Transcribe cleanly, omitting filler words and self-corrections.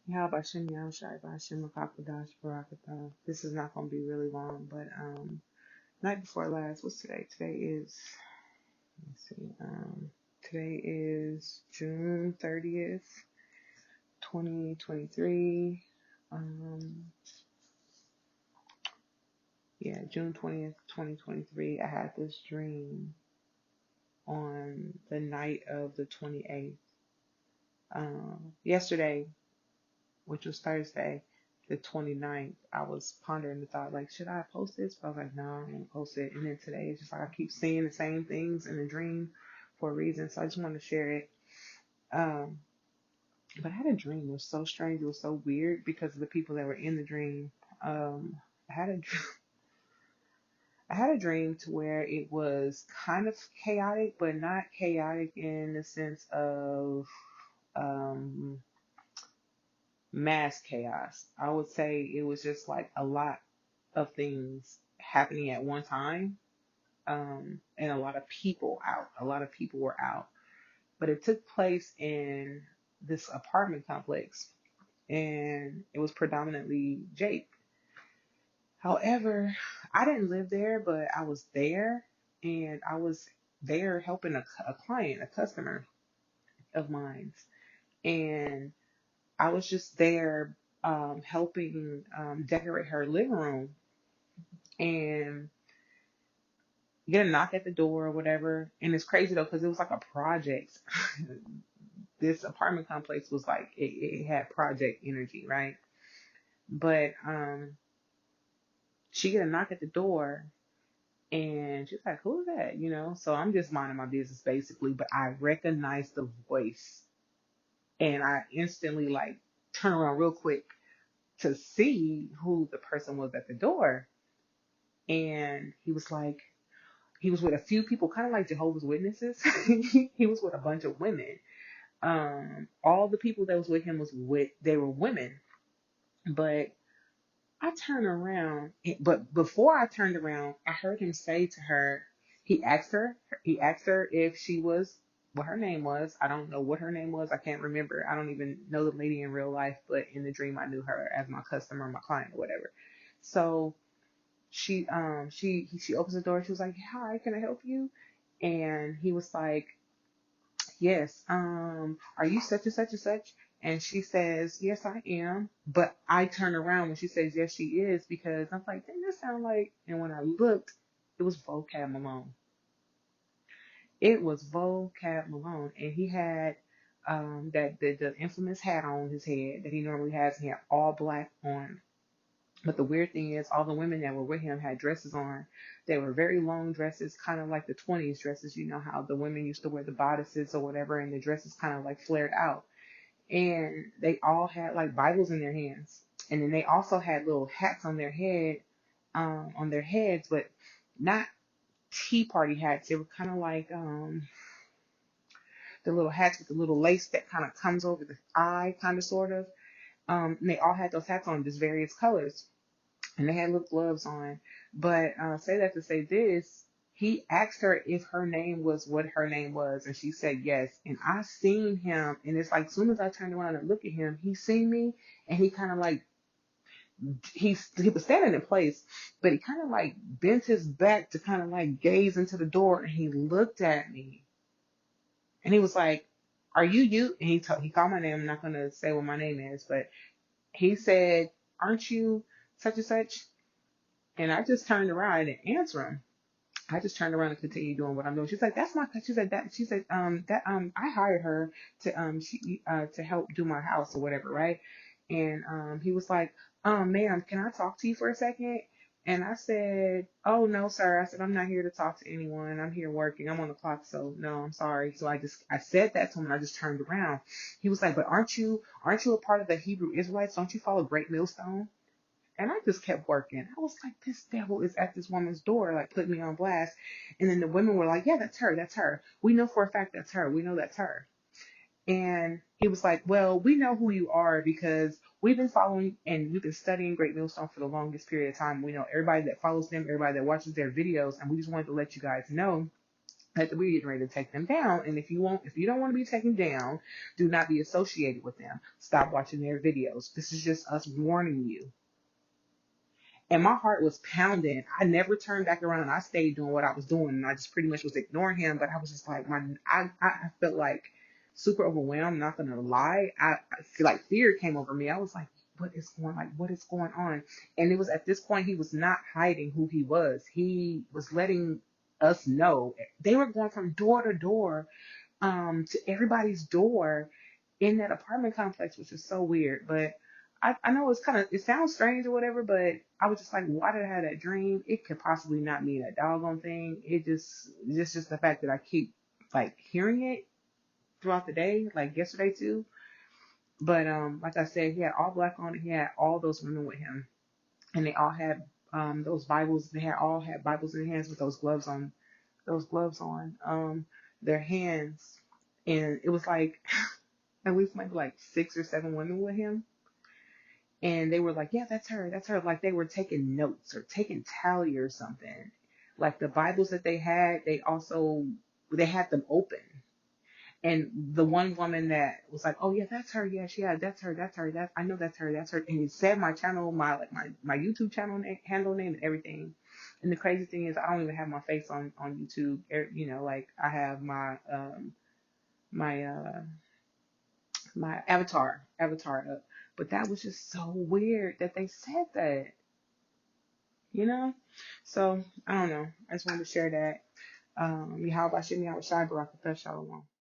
Yeah, Bashim Yahushai, Bashim Makapadash Barakatah. This is not going to be really long, but night before last, what's today? Let's see, today is June 30th, 2023. Um, yeah, June 20th, 2023. I had this dream on the night of the 28th. Yesterday, which was Thursday, the 29th, I was pondering the thought, like, should I post this? But I was like, no, I'm going to post it. And then today, it's just like I keep seeing the same things in the dream for a reason. So I just want to share it. Um, but I had a dream. It was so strange. It was so weird because of the people that were in the dream. Um, I had a, I had a dream to where it was kind of chaotic, but not chaotic in the sense of um, mass chaos. I would say it was just like a lot of things happening at one time, and a lot of people out. A lot of people were out, but it took place in this apartment complex, and it was predominantly Jake. However, I didn't live there, but I was there, and I was there helping a client, a customer of mine, and I was just there helping decorate her living room and get a knock at the door or whatever. And it's crazy though, because it was like a project. This apartment complex was like, it had project energy, right? But she get a knock at the door and she's like, who's that? So I'm just minding my business basically, but I recognize the voice and I instantly like turn around real quick to see who the person was at the door. And he was with a few people, kind of like Jehovah's Witnesses. He was with a bunch of women. All the people that was with him they were women. But I turned around, but before I turned around, I heard him say to her, he asked her if she was, what her name was. I don't know what her name was. I can't remember. I don't even know the lady in real life, but in the dream, I knew her as my customer, my client, or whatever. So she opens the door. She was like, "Hi, can I help you?" And he was like, "Yes, are you such and such and such?" And she says, "Yes, I am." But I turn around when she says, "Yes, she is," because I'm like, "Didn't this sound like?" And when I looked, it was Vocab Malone. It was Vocab Malone, and he had that the infamous hat on his head that he normally has. He had all black on. But the weird thing is, all the women that were with him had dresses on. They were very long dresses, kind of like the 20s dresses. You know how the women used to wear the bodices or whatever, and the dresses kind of like flared out. And they all had like Bibles in their hands. And then they also had little hats on their on their heads, but not tea party hats. They were kind of like the little hats with the little lace that kind of comes over the eye, kind of sort of. And they all had those hats on, just various colors, and they had little gloves on. But say that to say this, he asked her if her name was what her name was, and she said yes. And I seen him, and it's like as soon as I turned around and looked at him, he seen me, and he kind of like he was standing in place, but he kind of like bent his back to kind of like gaze into the door, and he looked at me, and he was like, "Are you you?" And he called my name. I'm not gonna say what my name is, but he said, "Aren't you such and such?" And I just turned around and didn't answer him. I just turned around and continued doing what I'm doing. She's like, "That's my," she said that, that, I hired her to help do my house or whatever, right? And, he was like, "Ma'am, can I talk to you for a second?" And I said, "Oh, no, sir." I said, "I'm not here to talk to anyone. I'm here working. I'm on the clock. So no, I'm sorry." So I said that to him and I just turned around. He was like, "But aren't you a part of the Hebrew Israelites? Don't you follow Great Millstone?" And I just kept working. I was like, this devil is at this woman's door, like putting me on blast. And then the women were like, yeah, that's her. That's her. We know for a fact that's her. We know that's her. And he was like, well, we know who you are because we've been following and we've been studying Great Millstone for the longest period of time. We know everybody that follows them, everybody that watches their videos. And we just wanted to let you guys know that we're getting ready to take them down. And if you don't want to be taken down, do not be associated with them. Stop watching their videos. This is just us warning you. And my heart was pounding. I never turned back around. I stayed doing what I was doing, and I just pretty much was ignoring him. But I was just like, I felt like super overwhelmed. Not gonna lie, I feel like fear came over me. I was like, what is going on? And it was at this point he was not hiding who he was. He was letting us know. They were going from door to door, to everybody's door in that apartment complex, which is so weird. But I know it sounds strange or whatever, but I was just like, why did I have that dream? It could possibly not mean a doggone thing. Just the fact that I keep like hearing it throughout the day, like yesterday too. But like I said, he had all black on. He had all those women with him, and they all had those Bibles. They had all had Bibles in their hands with those gloves on. Those gloves on their hands, and it was like at least maybe like 6 or 7 women with him. And they were like, yeah, that's her. That's her. Like they were taking notes or taking tally or something. Like the Bibles that they had, they had them open. And the one woman that was like, oh yeah, that's her. Yeah, that's her. That's her. I know that's her. That's her. And it said my channel, my YouTube channel handle name and everything. And the crazy thing is, I don't even have my face on YouTube. You know, like I have my my avatar up. But that was just so weird that they said that, you know? So I don't know. I just wanted to share that. How about Shimmy, I was shy, Baraka, Shalom.